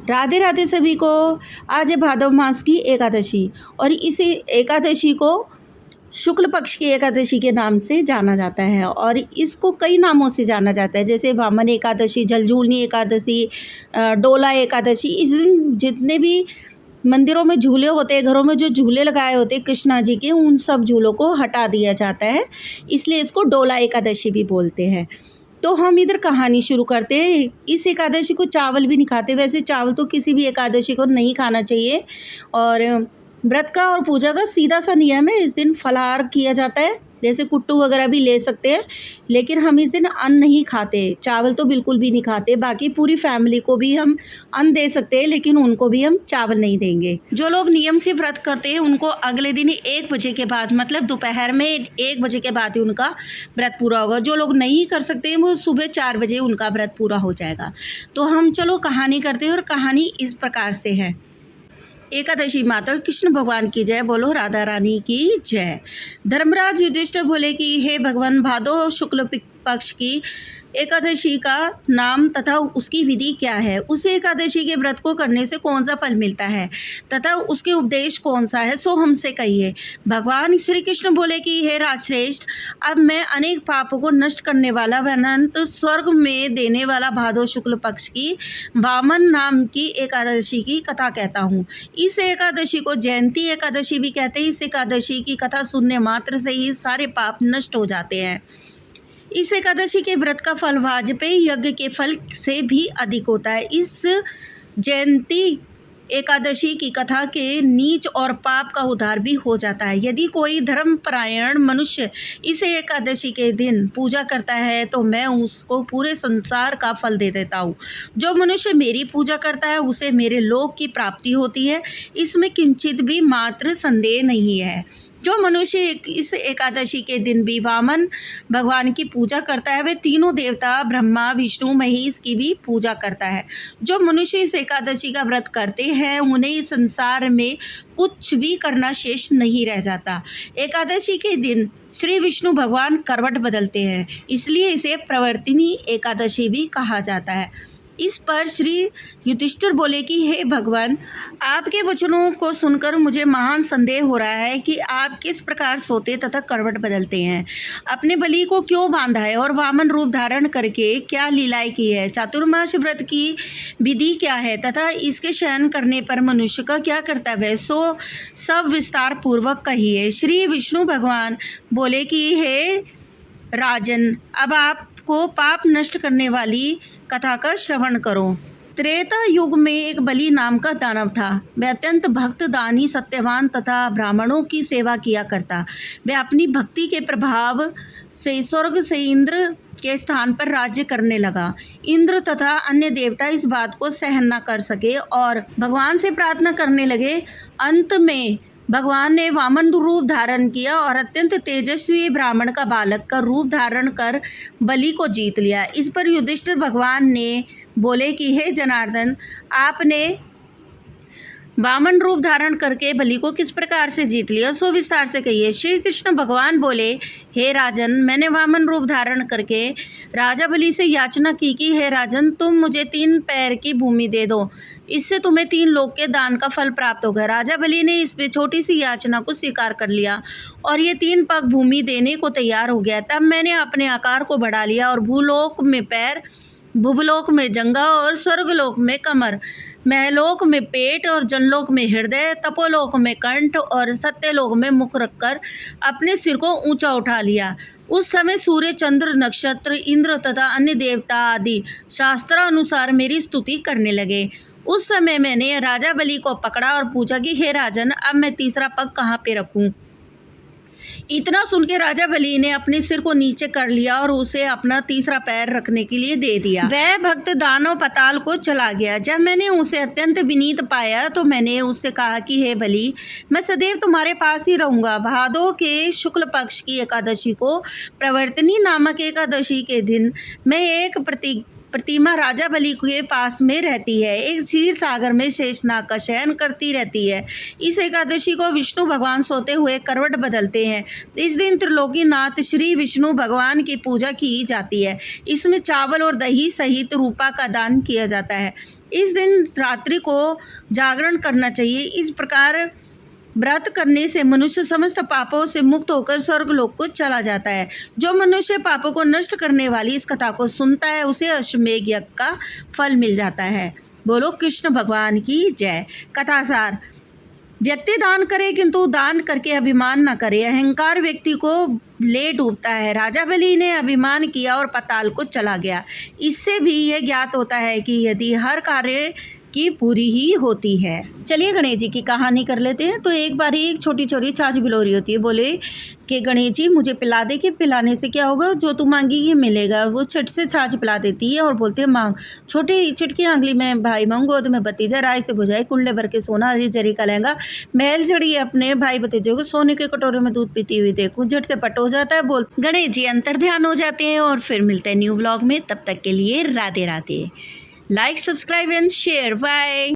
राधे राधे सभी को। आज है भादव मास की एकादशी और इस एकादशी को शुक्ल पक्ष की एकादशी के नाम से जाना जाता है और इसको कई नामों से जाना जाता है, जैसे वामन एकादशी, जलजूलनी एकादशी, डोला एकादशी। इस दिन जितने भी मंदिरों में झूले होते हैं, घरों में जो झूले लगाए होते हैं कृष्णा जी के, उन सब झूलों को हटा दिया जाता है, इसलिए इसको डोला एकादशी भी बोलते हैं। तो हम इधर कहानी शुरू करते हैं। इस एकादशी को चावल भी नहीं खाते। वैसे चावल तो किसी भी एकादशी को नहीं खाना चाहिए और व्रत का और पूजा का सीधा सा नियम है। इस दिन फलाहार किया जाता है, जैसे कुट्टू वगैरह भी ले सकते हैं, लेकिन हम इस दिन अन्न नहीं खाते, चावल तो बिल्कुल भी नहीं खाते। बाकी पूरी फैमिली को भी हम अन्न दे सकते हैं, लेकिन उनको भी हम चावल नहीं देंगे। जो लोग नियम से व्रत करते हैं उनको अगले दिन 1 बजे के बाद, मतलब दोपहर में 1 बजे के बाद ही उनका व्रत पूरा होगा। जो लोग नहीं कर सकते हैं वो सुबह 4 बजे उनका व्रत पूरा हो जाएगा। तो हम चलो कहानी करते हैं और कहानी इस प्रकार से है। एकादशी माता कृष्ण भगवान की जय, बोलो राधा रानी की जय। धर्मराज युधिष्ठिर बोले कि हे भगवान, भादो शुक्ल पक्ष की एकादशी का नाम तथा उसकी विधि क्या है? उस एकादशी के व्रत को करने से कौन सा फल मिलता है तथा उसके उपदेश कौन सा है, सो हमसे कहिए। भगवान श्री कृष्ण बोले कि हे राजश्रेष्ठ, अब मैं अनेक पापों को नष्ट करने वाला व अनंत स्वर्ग में देने वाला भादो शुक्ल पक्ष की वामन नाम की एकादशी की कथा कहता हूँ। इस एकादशी को जयंती एकादशी भी कहते हैं। इस एकादशी की कथा सुनने मात्र से ही सारे पाप नष्ट हो जाते हैं। इस एकादशी के व्रत का फल वाजपेयी यज्ञ के फल से भी अधिक होता है। इस जयंती एकादशी की कथा के नीच और पाप का उद्धार भी हो जाता है। यदि कोई धर्मपरायण मनुष्य इस एकादशी के दिन पूजा करता है तो मैं उसको पूरे संसार का फल दे देता हूँ। जो मनुष्य मेरी पूजा करता है उसे मेरे लोक की प्राप्ति होती है, इसमें किंचित भी मात्र संदेह नहीं है। जो मनुष्य इस एकादशी के दिन भी वामन भगवान की पूजा करता है वह तीनों देवता ब्रह्मा विष्णु महेश की भी पूजा करता है। जो मनुष्य इस एकादशी का व्रत करते हैं उन्हें इस संसार में कुछ भी करना शेष नहीं रह जाता। एकादशी के दिन श्री विष्णु भगवान करवट बदलते हैं, इसलिए इसे प्रवर्तिनी एकादशी भी कहा जाता है। इस पर श्री युधिष्ठिर बोले कि हे भगवान, आपके वचनों को सुनकर मुझे महान संदेह हो रहा है कि आप किस प्रकार सोते तथा करवट बदलते हैं। अपने बलि को क्यों बांधा है और वामन रूप धारण करके क्या लीलाएं की है? चातुर्मास व्रत की विधि क्या है तथा इसके शयन करने पर मनुष्य का क्या कर्तव्य है, सो सब विस्तार पूर्वक कहिए। श्री विष्णु भगवान बोले कि हे राजन, अब आपको पाप नष्ट करने वाली कथा का श्रवण करो। त्रेता युग में एक बलि नाम का दानव था। वह अत्यंत भक्त, दानी, सत्यवान तथा ब्राह्मणों की सेवा किया करता। वह अपनी भक्ति के प्रभाव से स्वर्ग से इंद्र के स्थान पर राज्य करने लगा। इंद्र तथा अन्य देवता इस बात को सहन न कर सके और भगवान से प्रार्थना करने लगे। अंत में भगवान ने वामन रूप धारण किया और अत्यंत तेजस्वी ब्राह्मण का बालक का रूप धारण कर बलि को जीत लिया। इस पर युधिष्ठिर भगवान ने बोले कि हे जनार्दन, आपने वामन रूप धारण करके बलि को किस प्रकार से जीत लिया, सो विस्तार से कहिए। श्री कृष्ण भगवान बोले, हे राजन, मैंने वामन रूप धारण करके राजा बलि से याचना की कि हे राजन, तुम मुझे 3 पैर की भूमि दे दो, इससे तुम्हें 3 लोक के दान का फल प्राप्त होगा। राजा बलि ने इस पे छोटी सी याचना को स्वीकार कर लिया और ये 3 पग भूमि देने को तैयार हो गया। तब मैंने अपने आकार को बढ़ा लिया और भूलोक में पैर, भुवलोक में जंघा और स्वर्गलोक में कमर, महलोक में पेट और जनलोक में हृदय, तपोलोक में कंठ और सत्यलोक में मुख रखकर अपने सिर को ऊंचा उठा लिया। उस समय सूर्य, चंद्र, नक्षत्र, इंद्र तथा अन्य देवता आदि शास्त्रानुसार मेरी स्तुति करने लगे। उस समय मैंने राजा बलि को पकड़ा और पूछा कि हे राजन, अब मैं तीसरा पग कहाँ पे रखूं? इतना सुन के राजा बलि ने अपने सिर को नीचे कर लिया और उसे अपना तीसरा पैर रखने के लिए दे दिया। वह भक्त दानव पाताल को चला गया। जब मैंने उसे अत्यंत विनीत पाया तो मैंने उससे कहा कि हे बलि, मैं सदैव तुम्हारे पास ही रहूंगा। भादो के शुक्ल पक्ष की एकादशी को प्रवर्तनी नामक एकादशी के दिन मैं एक प्रतिमा राजा बलि के पास में रहती है। एक क्षीर सागर में शेषनाग का शयन करती रहती है। इस एकादशी को विष्णु भगवान सोते हुए करवट बदलते हैं। इस दिन त्रिलोकीनाथ श्री विष्णु भगवान की पूजा की जाती है। इसमें चावल और दही सहित रूपा का दान किया जाता है। इस दिन रात्रि को जागरण करना चाहिए। इस प्रकार व्रत करने से मनुष्य समस्त पापों से मुक्त होकर स्वर्ग लोक को चला जाता है। जो मनुष्य पापों को नष्ट करने वाली इस कथा को सुनता है उसे अश्वमेध यज्ञ का फल मिल जाता है। बोलो कृष्ण भगवान की जय। कथासार: व्यक्ति दान करे किंतु दान करके अभिमान न करे। अहंकार व्यक्ति को ले डूबता है। राजा बलि ने अभिमान किया और पाताल को चला गया। इससे भी यह ज्ञात होता है कि यदि हर कार्य की पूरी ही होती है। चलिए गणेश जी की कहानी कर लेते हैं। तो एक बार एक छोटी छोटी छाछ बिलोरी होती है। बोले कि गणेश जी मुझे पिला दे, कि पिलाने से क्या होगा, जो तू मांगेगी मिलेगा। वो छट से छाछ पिला देती है और बोलते हैं मांग। छोटी चिटकी आंगली में भाई मांगो तो मैं भतीजा राय से बुझाई, कुंडले भर के सोना हरी जरी का लहंगा, महल चढ़ी अपने भाई भतीजे को सोने के कटोरे में दूध पीती हुई देखूं। झट से पट हो जाता है। बोल गणेश जी अंतर ध्यान हो जाते हैं। और फिर मिलते हैं न्यू व्लॉग में। तब तक के लिए Radhe Radhe. Like, subscribe and share. Bye.